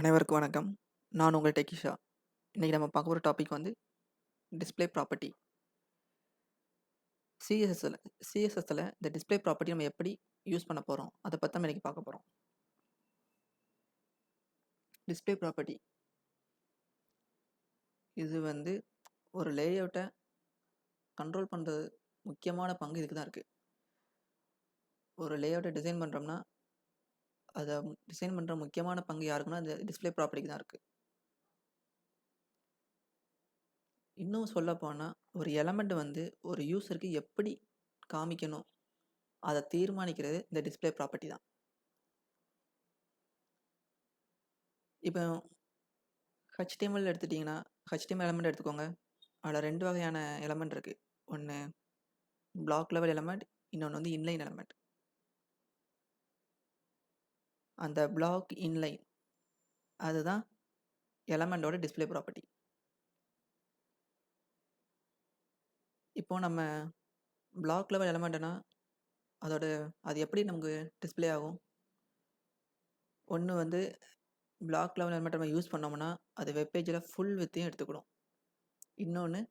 அனைவருக்கும் வணக்கம். நான் உங்கள் டெக்கிஷா. இன்றைக்கி நம்ம பார்க்க போகிற டாபிக் வந்து டிஸ்ப்ளே ப்ராப்பர்ட்டி. சிஎஸ்எஸ்ஸில் இந்த டிஸ்ப்ளே ப்ராப்பர்ட்டி நம்ம எப்படி யூஸ் பண்ண போகிறோம் அதை பற்றி நம்ம இன்றைக்கி பார்க்க போகிறோம். டிஸ்ப்ளே ப்ராப்பர்ட்டி இது வந்து ஒரு லேஅவுட்டை கண்ட்ரோல் பண்ணுறது முக்கியமான பங்கு இதுக்கு தான் இருக்குது. ஒரு லேஅவுட்டை டிசைன் பண்ணுறோம்னா அதை டிசைன் பண்ணுற முக்கியமான பங்கு யாருக்குன்னா இந்த டிஸ்ப்ளே ப்ராப்பர்ட்டிக்கு தான் இருக்குது. இன்னும் சொல்லப்போனால் ஒரு எலமெண்ட் வந்து ஒரு யூஸருக்கு எப்படி காமிக்கணும் அதை தீர்மானிக்கிறது இந்த டிஸ்ப்ளே ப்ராப்பர்ட்டி தான். இப்போ HTML எடுத்துட்டிங்கன்னா HTML எலமெண்ட் எடுத்துக்கோங்க. அதில் 2 வகையான எலமெண்ட் இருக்குது. ஒன்று பிளாக் லெவல் எலமெண்ட், இன்னொன்று வந்து இன்லைன் எலமெண்ட். அந்த பிளாக் இன்லைன் அதுதான் எலமெண்டோட டிஸ்ப்ளே ப்ராப்பர்ட்டி. இப்போ நம்ம பிளாக் லெவல் எலமெண்ட்னா அது எப்படி நமக்கு டிஸ்ப்ளே ஆகும்? ஒன்று வந்து பிளாக் லெவல் எலமெண்ட் நம்ம யூஸ் பண்ணோம்னா அது வெப்பேஜில் ஃபுல் வித்தையும் எடுத்துக்கிடும். இன்னொன்று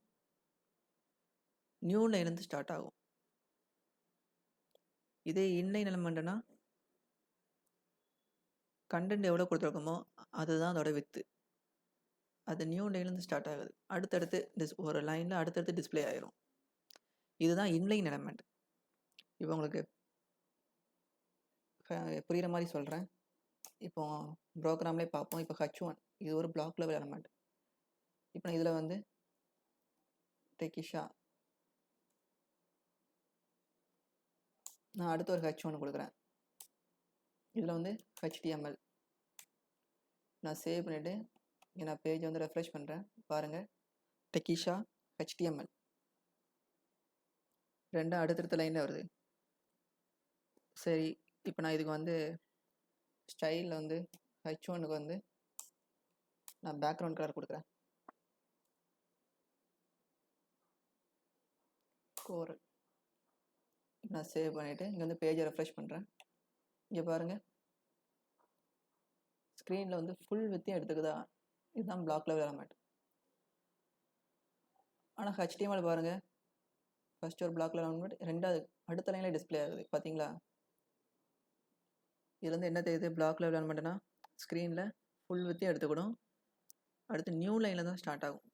நியூ லைன்லேருந்து ஸ்டார்ட் ஆகும். இதே இன்லைன் எலமெண்ட்னா கண்டென்ட் எவ்வளோ கொடுத்துருக்கோமோ அதுதான் அதோட வித்து. அது நியூ லைன்லேருந்து ஸ்டார்ட் ஆகுது. அடுத்தடுத்து ஒரு லைனில் அடுத்தடுத்து டிஸ்ப்ளே ஆயிரும். இதுதான் இன்லைன் எலமெண்ட். இப்போ உங்களுக்கு புரிகிற மாதிரி சொல்கிறேன். இப்போ ப்ரோக்ராம்லேயே பார்ப்போம். இப்போ H1 இது ஒரு பிளாக் லெவல் எலமெண்ட். இப்போ இதில் வந்து டெக்கிஷா நான் அடுத்து ஒரு H1 கொடுக்குறேன். இதில் வந்து HTML நான் சேவ் பண்ணிவிட்டு நான் பேஜை வந்து ரெஃப்ரெஷ் பண்ணுறேன். பாருங்கள், டெக்கிஷா HTML ரெண்டும் அடுத்தடுத்த லைனில் வருது. சரி, இப்போ நான் இதுக்கு வந்து ஸ்டைலில் வந்து H1க்கு வந்து நான் பேக்ரவுண்ட் கலர் கொடுக்குறேன். கோரல் நான் சேவ் பண்ணிவிட்டு இங்கே வந்து பேஜை ரெஃப்ரெஷ் பண்ணுறேன். இங்கே பாருங்கள், ஸ்க்ரீனில் வந்து ஃபுல் வித்தையும் எடுத்துக்குதா? இதுதான் பிளாக் லெவல் எலமெண்ட். ஆனால் HTML பாருங்கள், ஃபஸ்ட்டு ஒரு பிளாக் லெவல் எலமெண்ட், ரெண்டாவது அடுத்த லைனில் டிஸ்ப்ளே ஆகுது. பார்த்தீங்களா? இதுலேருந்து என்ன தெரியுது? பிளாக் லெவல் எலமெண்ட்னா ஸ்க்ரீனில் ஃபுல் வித்தையும் எடுத்துக்கிடும். அடுத்து நியூ லைனில் தான் ஸ்டார்ட் ஆகும்.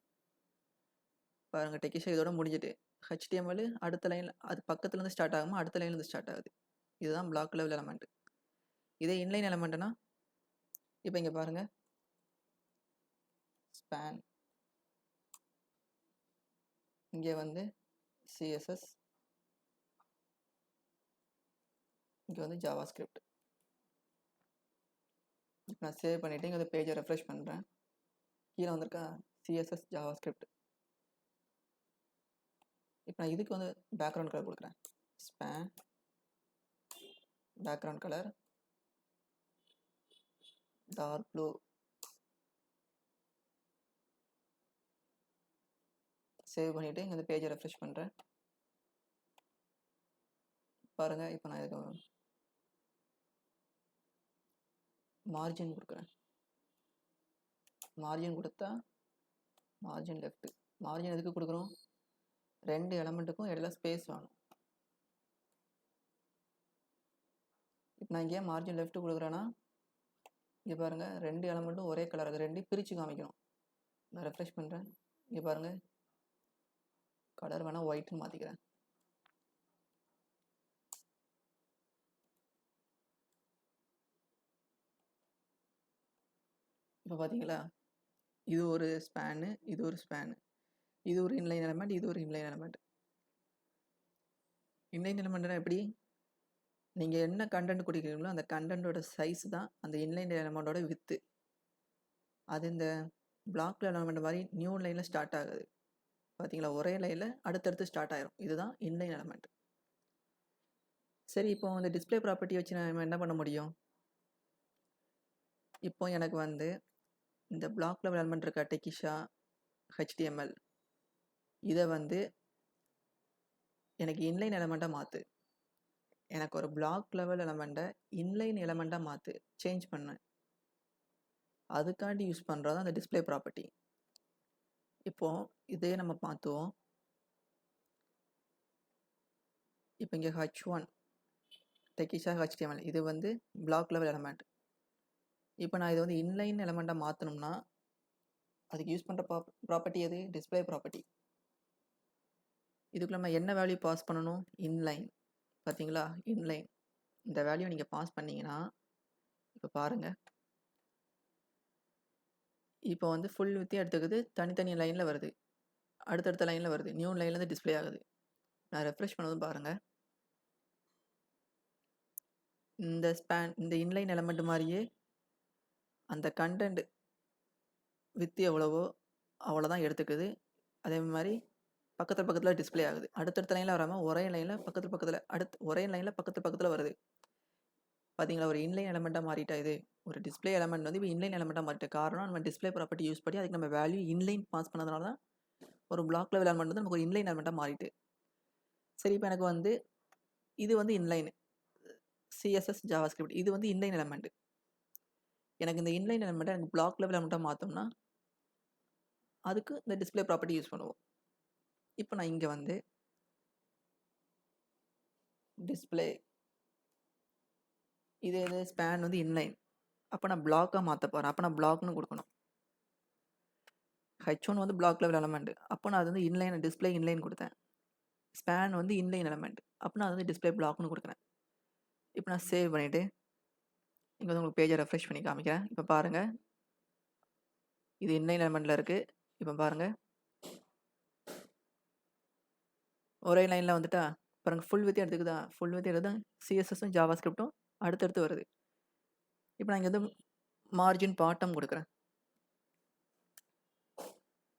பாருங்கள், டெக்கிஷா இதோட முடிஞ்சிட்டு HTML அடுத்த லைனில் அது பக்கத்துலேருந்து ஸ்டார்ட் ஆகாமல் அடுத்த லைன்லேருந்து ஸ்டார்ட் ஆகுது. இதுதான் பிளாக் லெவல் எலமெண்ட். இதே இன்லைன் எலமெண்ட்னா இப்போ இங்கே பாருங்கள், ஸ்பேன், இங்கே வந்து CSS, இங்கே வந்து ஜாவாஸ்கிரிப்ட். இப்போ நான் சேவ் பண்ணிவிட்டு இங்கே வந்து பேஜை ரெஃப்ரெஷ் பண்ணுறேன். கீழே வந்திருக்கா CSS ஜாவாஸ்கிரிப்ட். இப்போ நான் இதுக்கு வந்து பேக்ரவுண்ட் கலர் கொடுக்குறேன். Span background colour dark blue. Save பண்ணிவிட்டு இங்கே வந்து பேஜை ரெஃப்ரெஷ் பண்ணுறேன். பாருங்கள், இப்போ நான் இதுக்கு மார்ஜின் கொடுக்குறேன். மார்ஜின் கொடுத்தா மார்ஜின் லெஃப்ட். மார்ஜின் எதுக்கு கொடுக்குறோம்? 2 எலமெண்ட்டுக்கும் இடையில ஸ்பேஸ் வேணும். இப்போ நான் இங்கே மார்ஜின் லெஃப்ட் கொடுக்குறேன்னா இங்கே பாருங்கள், 2 எலமெண்ட்டும் ஒரே கலர், அது 2 பிரித்து காமிக்கணும். நான் ரெஃப்ரெஷ் பண்ணுறேன். இங்கே பாருங்கள், கலர் வேணால் ஒயிட்னு மாற்றிக்கிறேன். இப்போ பார்த்தீங்களா, இது ஒரு ஸ்பேனு, இது ஒரு ஸ்பேனு, இது ஒரு இன்லைன் எலமெண்ட், இது ஒரு இன்லைன் எலமெண்ட். இன்லைன் எலமெண்ட்னா எப்படி? நீங்கள் என்ன கண்டென்ட் கொடுக்குறீங்களோ அந்த கண்டென்ட்டோட சைஸ் தான் அந்த இன்லைன் எலமெண்ட்டோட வித்து. அது இந்த பிளாக் எலமெண்ட் மாதிரி நியூ லைனில் ஸ்டார்ட் ஆகுது. பார்த்தீங்களா, ஒரே லைனில் அடுத்தடுத்து ஸ்டார்ட் ஆயிரும். இதுதான் இன்லைன் எலமெண்ட். சரி, இப்போ இந்த டிஸ்ப்ளே ப்ராப்பர்ட்டி வச்சு நம்ம என்ன பண்ண முடியும்? இப்போ எனக்கு வந்து இந்த பிளாக் லெவல் எலமெண்ட் இருக்க டெக்கிஷா HTML இதை வந்து எனக்கு இன்லைன் எலமெண்ட்டாக மாற்று. எனக்கு ஒரு பிளாக் லெவல் எலமெண்ட்டை இன்லைன் எலமெண்ட்டாக மாற்று, சேஞ்ச் பண்ணு. அதுக்காண்டி யூஸ் பண்ணுறது அந்த டிஸ்பிளே ப்ராப்பர்ட்டி. இப்போது இதே நம்ம பார்த்துவோம். இப்போ இங்கே h1 டெக்கிஷா HTML இது வந்து பிளாக் லெவல் எலமெண்ட். இப்போ நான் இதை வந்து இன்லைன் எலமெண்ட்டாக மாற்றணும்னா அதுக்கு யூஸ் பண்ணுற ப்ராப்பர்ட்டி எது? Display property. இதுக்குள்ள நம்ம என்ன வேல்யூ பாஸ் பண்ணணும்? இன்லைன். பார்த்தீங்களா? இன்லைன். இந்த வேல்யூ நீங்கள் பாஸ் பண்ணிங்கன்னா இப்போ பாருங்கள், இப்போ வந்து ஃபுல் வித்தையும் எடுத்துக்குது, தனித்தனி லைனில் வருது, அடுத்தடுத்த லைனில் வருது, நியூ லைன்லேருந்து டிஸ்பிளே ஆகுது. நான் ரெஃப்ரெஷ் பண்ணதும் பாருங்கள், இந்த இன்லைன் எலமெண்ட் மாதிரியே அந்த கண்டென்ட் வித்து எவ்வளவோ அவ்வளோதான் எடுத்துக்குது. அதே மாதிரி பக்கத்தில் டிஸ்பிளே ஆகுது. அடுத்தடுத்த லைனில் வராமல் ஒரே லைனில் பக்கத்தில் வருது. பார்த்தீங்களா? ஒரு இன்லைன் எலமெண்ட்டாக மாறிட்டா இது. ஒரு டிஸ்பிளே எலமெண்ட் வந்து இப்போ இன்லைன் எலமெண்ட்டாக மாறிட்ட காரணம் நம்ம டிஸ்பிளே ப்ராப்பர்ட்டி யூஸ் பண்ணி அதுக்கு நம்ம வேல்யூ இன்லைன் பாஸ் பண்ணதுனால தான் ஒரு பிளாக் லெவல் எலமெண்ட் வந்து நமக்கு ஒரு இன்லைன் எலமெண்ட்டாக மாறிட்டு. சரி, இப்போ எனக்கு வந்து இது வந்து இன்லைன் CSS JavaScript இது வந்து இன்லைன் எலமெண்ட். எனக்கு இந்த இன்லைன் எலமெண்ட்டை எனக்கு பிளாக் லெவல் எலமெண்ட்டாக மாற்றோம்னா அதுக்கு இந்த டிஸ்பிளே ப்ராப்பர்ட்டி யூஸ் பண்ணுவோம். இப்போ நான் இங்கே வந்து டிஸ்பிளே இது ஸ்பேன் வந்து இன்லைன், அப்போ நான் பிளாக்காக மாற்ற போகிறேன். அப்போ நான் பிளாக்னு கொடுக்கணும். h1 வந்து பிளாக் லெவல் எலமெண்ட், அப்போ நான் அது வந்து இன்லைன் டிஸ்பிளே இன்லைன் கொடுத்தேன். ஸ்பேன் வந்து இன்லைன் எலமெண்ட், அப்போ நான் அது வந்து டிஸ்பிளே பிளாக்னு கொடுக்குறேன். இப்போ நான் சேவ் பண்ணிவிட்டு இங்கே வந்து உங்களுக்கு பேஜை ரெஃப்ரெஷ் பண்ணி காமிக்கிறேன். இப்போ பாருங்கள், இது இன்லைன் எலமெண்ட்டில் இருக்குது. இப்போ பாருங்கள், ஒரே லைனில் வந்துட்டா பாருங்கள், ஃபுல் வித்தையும் எடுத்துக்குதா? ஃபுல் வித்தையும் எடுத்து CSSம் JavaScriptம் அடுத்தடுத்து வருது. இப்போ நான் இங்கே வந்து மார்ஜின் பாட்டம் கொடுக்குறேன்.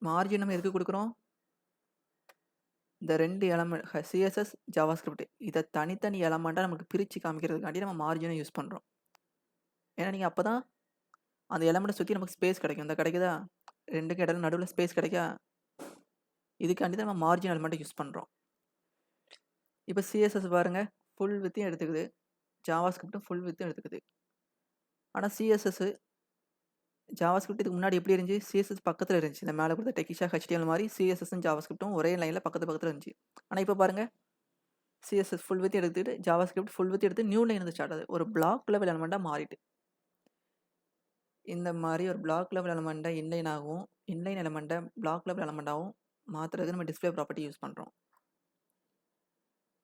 மார்ஜின் நம்ம எதுக்கு கொடுக்குறோம்? இந்த ரெண்டு எலமெண்ட் CSS JavaScript இதை தனித்தனி எலமெண்ட்டாக நமக்கு பிரித்து காமிக்கிறதுக்காண்டி நம்ம மார்ஜினை யூஸ் பண்ணுறோம். ஏன்னா நீங்கள் அப்போ தான் அந்த எலமெண்ட்டை சுற்றி நமக்கு ஸ்பேஸ் கிடைக்கும். இந்த கிடைக்குதா? ரெண்டுக்கு இடையில நடுவில் ஸ்பேஸ் கிடைக்கா? இதுக்காண்டி தான் நம்ம மார்ஜின் எலமெண்ட்டை யூஸ் பண்ணுறோம். இப்போ CSS பாருங்கள், ஃபுல் வித்தையும் எடுத்துக்குது, JavaScripட்டும் ஃபுல் வித்தையும் எடுத்துக்குது. ஆனால் CSS JavaScript இதுக்கு முன்னாடி எப்படி இருந்துச்சு? CSS பக்கத்தில் இருந்துச்சு. இந்த மேலே கொடுத்த டெக்கிஷா HTML மாதிரி CSSம் JavaScriptம் ஒரே லைனில் பக்கத்தில் இருந்துச்சு. ஆனால் இப்போ பாருங்கள், CSS ஃபுல் வித் எடுத்துக்கிட்டு JavaScript ஃபுல் வித் எடுத்து நியூ லைன் வந்து ஸ்டார்ட் ஆகுது. ஒரு பிளாக் லெவல் எலமெண்ட்டாக மாறிட்டு. இந்த மாதிரி ஒரு பிளாக் லெவல் எலமெண்ட்டை இன்லைனாகவும் இன்லைன் எலமெண்ட்டை பிளாக் லெவல் எலமெண்ட்டாகவும் மாற்றுறதுக்கு நம்ம டிஸ்பிளே ப்ராப்பர்ட்டி யூஸ் பண்ணுறோம்.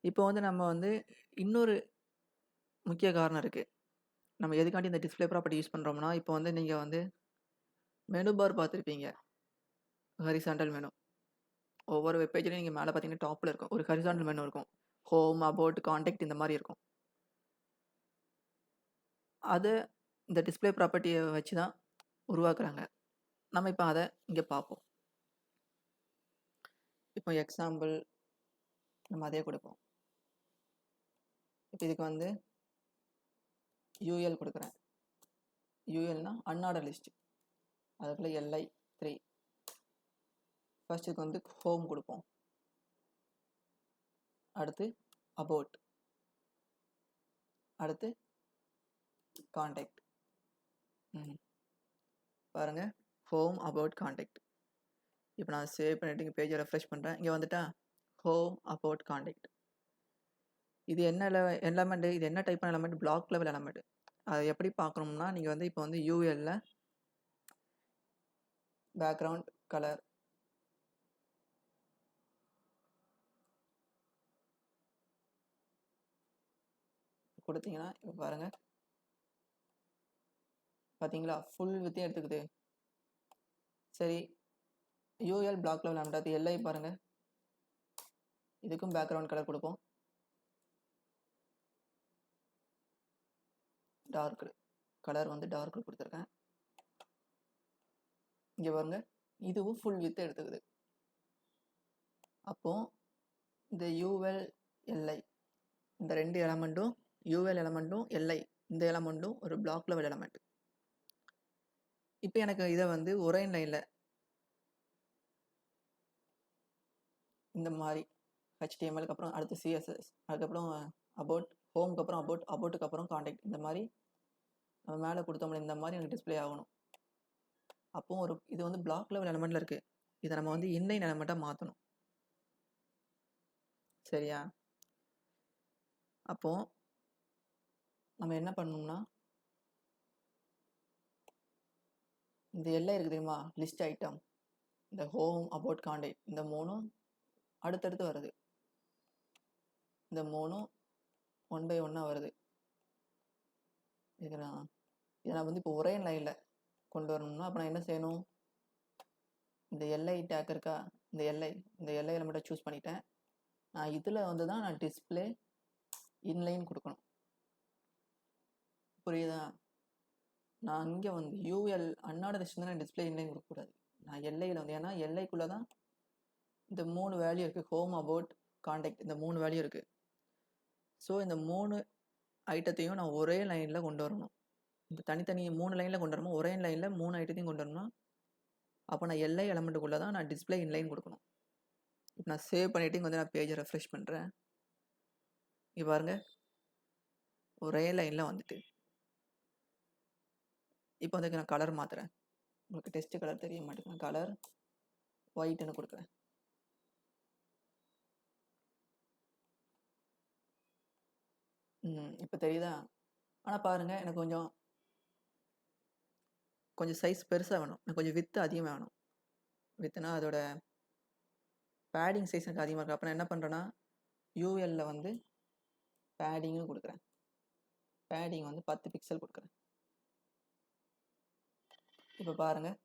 இப்போ வந்து நம்ம வந்து இன்னொரு முக்கிய காரணம் இருக்குது. நம்ம எதுக்காண்டி இந்த டிஸ்பிளே ப்ராப்பர்ட்டி யூஸ் பண்ணுறோம்னா, இப்போ வந்து நீங்கள் வந்து மெனு பார் பார்த்துருப்பீங்க, ஹரிசாண்டல் மெனு. ஒவ்வொரு வெப்பேஜ்லையும் நீங்கள் மேலே பார்த்தீங்கன்னா டாப்பில் இருக்கும் ஒரு ஹரிசாண்டல் மெனு இருக்கும். ஹோம், அபவுட், கான்டாக்ட் இந்த மாதிரி இருக்கும். அதை இந்த டிஸ்பிளே ப்ராப்பர்ட்டியை வச்சு தான் உருவாக்குறாங்க. நம்ம இப்போ அதை இங்கே பார்ப்போம். இப்போ எக்ஸாம்பிள் நம்ம அதே கொடுப்போம். இப்போ இதுக்கு வந்து UL கொடுக்குறேன். ULனா அன்ஆர்டர் லிஸ்ட், அதுக்குள்ள LI 3. ஃபர்ஸ்ட் இதுக்கு வந்து ஹோம் கொடுப்போம், அடுத்து அபவுட், அடுத்து கான்டாக்ட். பாருங்கள், ஹோம், அபவுட், கான்டாக்ட். இப்போ நான் சேவ் பண்ணிவிட்டு இங்கே பேஜை ரெஃப்ரெஷ் பண்ணுறேன். இங்கே வந்துட்டா ஹோம், அபவுட், கான்டாக்ட். இது என்ன எலமெண்ட்? இது என்ன டைப்பான எலமெண்ட்? Block level element. அதை எப்படி பார்க்கணும்னா, நீங்கள் வந்து இப்போ வந்து UL பேக்ரவுண்ட் கலர் கொடுத்தீங்கன்னா இப்போ பாருங்கள், பார்த்தீங்களா? ஃபுல் வித்தையும் எடுத்துக்குது. சரி, UL பிளாக் லெவல் எலமெண்ட், அது LI பாருங்கள், இதுக்கும் பேக்ரவுண்ட் கலர் கொடுப்போம், டார்க் கலர் வந்து டார்க் கொடுத்துருக்கேன். இங்கே பாருங்க, இதுவும் ஃபுல் வித் எடுத்துக்குது. அப்போ இந்த UL LI இந்த ரெண்டு எலமெண்ட்டும் UL எலமெண்ட்டும் LI இந்த எலமெண்ட்டும் ஒரு பிளாக் லெவல் எலமெண்ட். இப்போ எனக்கு இதை வந்து ஒரே லைனில் இந்த மாதிரி HTMLக்கு அப்புறம் அடுத்து CSS, அதுக்கப்புறம் அபவுட், ஹோம்க்கு அப்புறம் அபவுட், அபவுட்டுக்கு அப்புறம் கான்டாக்ட், இந்த மாதிரி நம்ம மேலே கொடுத்தோம்ல இந்த மாதிரி எனக்கு டிஸ்பிளே ஆகணும். அப்போ இது வந்து பிளாக் லெவல் எலமெண்ட்டில் இருக்குது. இதை நம்ம வந்து இன்லைன் எலமெண்ட்டாக மாற்றணும். சரியா? அப்போது நம்ம என்ன பண்ணணும்னா, இந்த எல்லை இருக்குது தெரியுமா, லிஸ்ட் ஐட்டம், இந்த ஹோம், அபவுட், கான்டாக்ட், இந்த 3ம் அடுத்தடுத்து வருது. இந்த 3ம் 1 by 1 வருது. இதை நான் வந்து இப்போ ஒரே லைனில் கொண்டு வரணும்னா அப்போ நான் என்ன செய்யணும், இந்த எல்ஐ டேக் இருக்கா, இந்த எல்ஐ எலமெண்ட்டை சூஸ் பண்ணிட்டேன். நான் இதில் வந்து தான் நான் டிஸ்பிளே இன்லைன் கொடுக்கணும். புரியுதா? நான் இங்கே வந்து யூஎல் அன்னாட லிஸ்ட் நான் டிஸ்பிளே இன்லைன் கொடுக்கக்கூடாது. நான் எல்ஐயில் வந்து, ஏன்னா எல்ஐக்குள்ளே தான் இந்த 3 வேல்யூ இருக்குது, ஹோம், அபவுட், கான்டாக்ட், இந்த 3 வேல்யூ இருக்குது. ஸோ இந்த 3 ஐட்டத்தையும் நான் ஒரே லைனில் கொண்டு வரணும். இந்த தனித்தனி 3 லைனில் கொண்டு வரணும், ஒரே லைனில் 3 ஐட்டத்தையும் கொண்டு வரணும். அப்போ நான் எல்ஐ எலமெண்ட்டுக்குள்ளே தான் நான் டிஸ்பிளே இன்லைன் கொடுக்கணும். இப்போ நான் சேவ் பண்ணிவிட்டு இங்கே வந்து நான் பேஜை ரெஃப்ரெஷ் பண்ணுறேன். இங்கே பாருங்கள், ஒரே லைனில் வந்துட்டு. இப்போ வந்து நான் கலர் மாற்றுறேன். உங்களுக்கு டெஸ்ட் கலர் தெரிய மாட்டேங்குது. கலர் ஒயிட்னு கொடுக்குறேன். இப்போ தெரியுதா? ஆனால் பாருங்கள், எனக்கு கொஞ்சம் சைஸ் பெருசாக வேணும். எனக்கு கொஞ்சம் வித்து அதிகமாக வேணும். வித்துனா அதோட பேடிங் சைஸ் எனக்கு அதிகமாக இருக்குது. அப்போ நான் என்ன பண்ணுறேன்னா, யூஎல்ல வந்து பேடிங்னு கொடுக்குறேன். பேடிங் வந்து 10 பிக்சல் கொடுக்குறேன். இப்போ பாருங்கள்,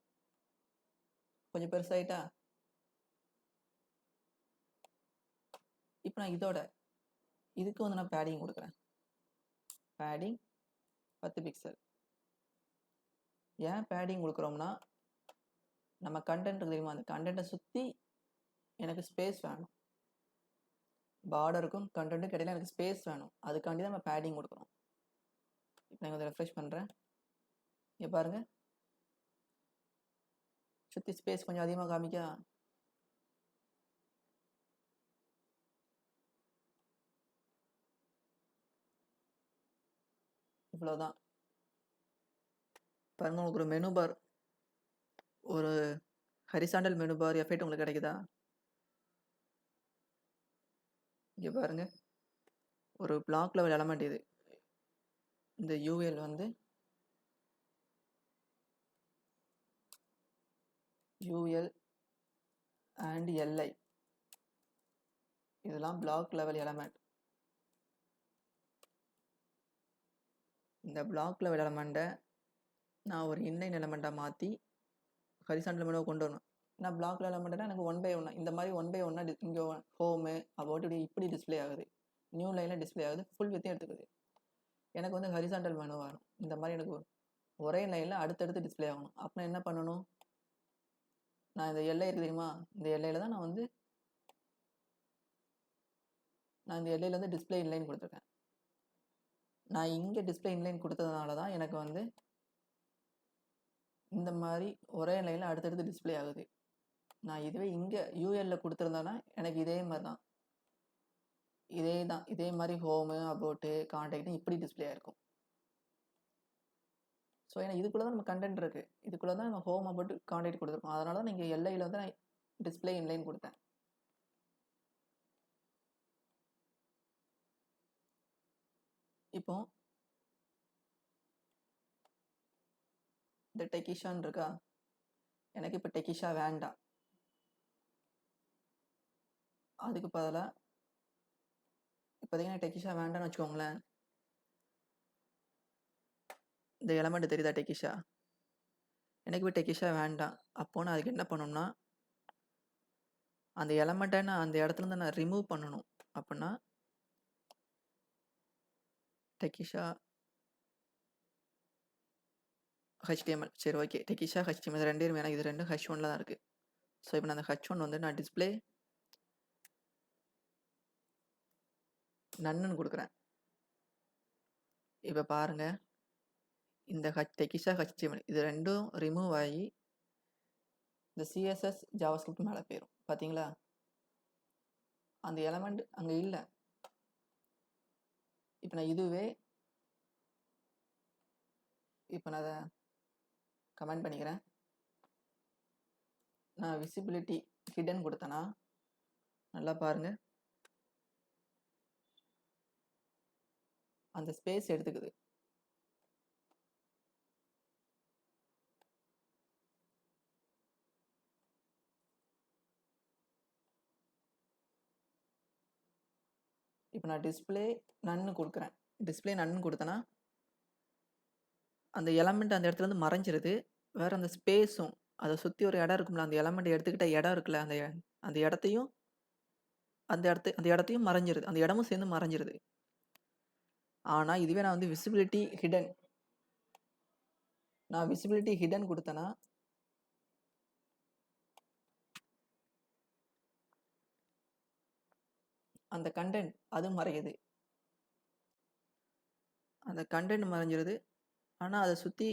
கொஞ்சம் பெருசாகிட்டா. இப்போ நான் இதுக்கு வந்து நான் பேடிங் கொடுக்குறேன். Padding 10 pixel. ஏன் பேடிங் கொடுக்குறோம்னா, நம்ம கண்டென்ட் தெரியுமா, அந்த கண்டென்ட்டை சுற்றி எனக்கு ஸ்பேஸ் வேணும். பார்டருக்கும் கண்டென்ட்டுக்கும் இடையில எனக்கு ஸ்பேஸ் வேணும். அதுக்காண்டி தான் நம்ம பேடிங் கொடுக்குறோம். இப்போ நான் வந்து ரெஃப்ரெஷ் பண்ணுறேன். இங்கே பாருங்கள், சுற்றி ஸ்பேஸ் கொஞ்சம் அதிகமாக காமிக்கா. இவ்வளோதான். பாருங்கள், உங்களுக்கு ஒரு மெனு பார், ஒரு ஹரிசாண்டல் மெனு பார் எஃபெக்ட் உங்களுக்கு கிடைக்குதா? இங்கே பாருங்கள், ஒரு பிளாக் லெவல் எலமெண்ட் இது. இந்த யூஎல் வந்து யூஎல் அண்ட் எல்ஐ, இதெல்லாம் பிளாக் லெவல் எலமெண்ட். இந்த பிளாக் லெவல் எலமெண்ட்டை நான் ஒரு இன்லைன் எலமெண்ட்டாக மாற்றி ஹரிசாண்டல் மெனுவை கொண்டு வரணும். ஏன்னா பிளாக் லெவல் எலமெண்ட்னா எனக்கு 1 by 1 இந்த மாதிரி 1 by 1 இங்கே ஹோமு, அபவுட் இப்படி டிஸ்பிளே ஆகுது, நியூ லைனில் டிஸ்பிளே ஆகுது, ஃபுல் வித்தையும் எடுத்துக்குது. எனக்கு வந்து ஹரிசாண்டல் மெனு வரும். இந்த மாதிரி எனக்கு ஒரே லைனில் அடுத்தடுத்து டிஸ்பிளே ஆகணும். அப்போ நான் என்ன பண்ணணும், நான் இந்த எல்லை இருக்குது தெரியுமா, இந்த எல்லையில் தான் நான் இந்த எல்லையில் வந்து டிஸ்பிளே இன்லைன் கொடுத்துருக்கேன். நான் இங்கே டிஸ்பிளே இன்லைன் கொடுத்ததுனால தான் எனக்கு வந்து இந்த மாதிரி ஒரே லைனில் அடுத்தடுத்து டிஸ்பிளே ஆகுது. நான் இதுவே இங்கே யூஎல்ல கொடுத்துருந்தேன்னா எனக்கு இதே மாதிரி தான், இதே மாதிரி ஹோமு, அபவுட்டு, கான்டாக்ட் இப்படி டிஸ்பிளே ஆயிருக்கும். ஸோ ஏன்னா இதுக்குள்ளே தான் நம்ம கண்டென்ட் இருக்குது, இதுக்குள்ளே தான் நம்ம ஹோம், அபவுட், கான்டாக்ட் கொடுத்துருக்கோம். அதனால தான் நீங்கள் எல்ஐயில் வந்து நான் டிஸ்பிளே இன்லைன் கொடுத்தேன். இப்போ இந்த டெக்கிஷான் இருக்கா, எனக்கு இப்போ டெக்கிஷா வேண்டாம். அதுக்கு பதிலாக இப்போதைக்கு டெக்கிஷா வேண்டாம்னு வச்சுக்கோங்களேன். இந்த எலமெண்ட் தெரியுதா டெக்கிஷா, எனக்கு இப்போ டெக்கிஷா வேண்டாம். அப்போ நான் அதுக்கு என்ன பண்ணணும்னா, அந்த எலமெண்ட்டை நான் அந்த இடத்துலேருந்து நான் ரிமூவ் பண்ணணும். அப்படின்னா டெக்கிஷா HTML, சரி ஓகே, டெக்கிஷா HTML ரெண்டும் வேணாம், இது ரெண்டும் H1ல தான் இருக்குது. ஸோ இப்போ நான் அந்த H1 வந்து நான் டிஸ்பிளே நன்னு கொடுக்குறேன். இப்போ பாருங்கள், இந்த டெக்கிஷா HTML இது ரெண்டும் ரிமூவ் ஆகி இந்த CSS ஜாவாஸ்கிரிப்ட் மேலே போயிடும். பார்த்தீங்களா, அந்த எலமெண்ட் அங்கே இல்லை. இப்போ நான் இப்போ நான் அதை கமெண்ட் பண்ணிக்கிறேன். நான் விசிபிலிட்டி ஹிடன் கொடுத்தேன்னா நல்லா பாருங்கள், அந்த ஸ்பேஸ் எடுத்துக்குது. இப்போ நான் டிஸ்பிளே நன்னு கொடுக்குறேன். டிஸ்பிளே நன்னு கொடுத்தேன்னா அந்த எலமெண்ட் அந்த இடத்துல இருந்து மறைஞ்சிருது. வேற அந்த ஸ்பேஸும் அதை சுற்றி ஒரு இடம் இருக்கும்ல, அந்த எலமெண்ட் எடுத்துக்கிட்ட இடம் இருக்குல்ல, அந்த அந்த இடத்தையும் அந்த இடத்தையும் மறைஞ்சிருது. அந்த இடமும் சேர்ந்து மறைஞ்சிருது. ஆனால் இதுவே நான் வந்து விசிபிலிட்டி ஹிடன் கொடுத்தேன்னா அந்த கண்டென்ட் அது மறையுது. அந்த கண்டென்ட் மறைஞ்சிருது. ஆனால் அதை சுற்றி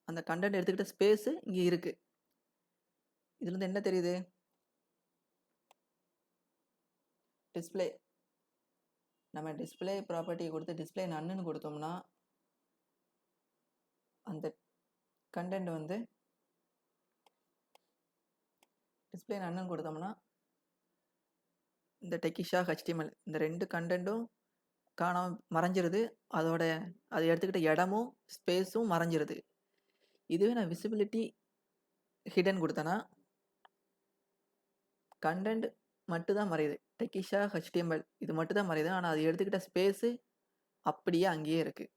அந்த கண்டென்ட் எடுத்துக்கிட்ட ஸ்பேஸு இங்கே இருக்குது. இதுலேருந்து என்ன தெரியுது? டிஸ்பிளே நம்ம டிஸ்பிளே ப்ராப்பர்ட்டி கொடுத்து டிஸ்பிளே நன்னு கொடுத்தோம்னா அந்த கண்டென்ட் வந்து டிஸ்பிளே நன்னு கொடுத்தோம்னா இந்த டெக்கிஷா HTML இந்த 2 கண்டென்ட்டும் காணாமல் மறைஞ்சிருது. அதை எடுத்துக்கிட்ட இடமும் ஸ்பேஸும் மறைஞ்சிருது. இதுவே நான் விசிபிலிட்டி ஹிடன் கொடுத்தேன்னா கண்டென்ட் மட்டும் தான் மறையுது. டெக்கிஷா HTML இது மட்டும் தான் மறையுது. ஆனால் அது எடுத்துக்கிட்ட ஸ்பேஸு அப்படியே அங்கேயே இருக்குது.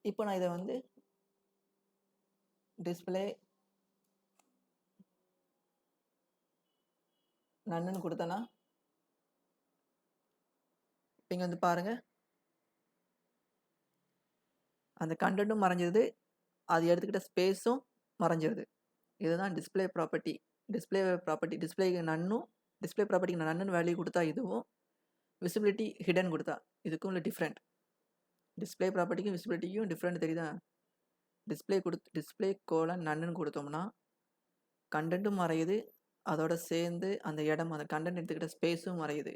இப்போ நான் இதை வந்து டிஸ்பிளே நன்னு கொடுத்தேன்னா இங்கே வந்து பாருங்கள், அந்த கண்டென்ட்டும் மறைஞ்சிருது, அது எடுத்துக்கிட்ட ஸ்பேஸும் மறைஞ்சிருது. இதுதான் டிஸ்பிளே ப்ராப்பர்ட்டி. டிஸ்பிளே ப்ராப்பர்ட்டிக்கு நான் நன்னு வேல்யூ கொடுத்தா இதுவும், விசிபிலிட்டி ஹிடன் கொடுத்தா இதுக்கும் உள்ள டிஃப்ரெண்ட். டிஸ்பிளே ப்ராப்பர்ட்டிக்கும் விசிபிலிட்டிக்கும் டிஃப்ரெண்ட் தெரியுதா? டிஸ்பிளே கோலன் நன்னு கொடுத்தோம்னா கண்டென்ட்டும் மறையுது, அதோட சேர்ந்து அந்த இடம் அந்த கண்டென்ட் எடுத்துக்கிட்ட ஸ்பேஸும் மறையுது.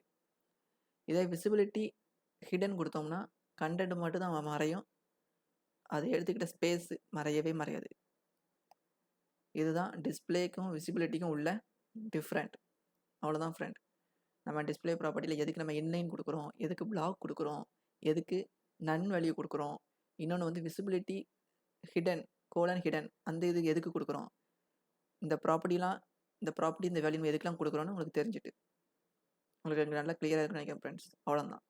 இதே விசிபிலிட்டி ஹிடன் கொடுத்தோம்னா கண்டென்ட் மட்டும் தான் மறையும், அது எடுத்துக்கிட்ட ஸ்பேஸ் மறையவே மறையாது. இதுதான் டிஸ்பிளேக்கும் விசிபிலிட்டிக்கும் உள்ள டிஃப்ரெண்ட். அவ்வளோதான் ஃப்ரெண்ட். நம்ம டிஸ்பிளே ப்ராப்பர்ட்டியில் எதுக்கு நம்ம இன்லைன் கொடுக்குறோம், எதுக்கு பிளாக் கொடுக்குறோம், எதுக்கு நன் வேல்யூ கொடுக்குறோம், இன்னொன்று வந்து விசிபிலிட்டி ஹிடன் அந்த இது எதுக்கு கொடுக்குறோம், இந்த ப்ராப்பர்ட்டி இந்த வேல்யூ எதுக்கெல்லாம் கொடுக்குறோன்னு உங்களுக்கு தெரிஞ்சுட்டு உங்களுக்கு நல்லா கிளியராக இருக்குன்னு நினைக்கிறேன் ஃப்ரெண்ட்ஸ். அவ்வளோதான்.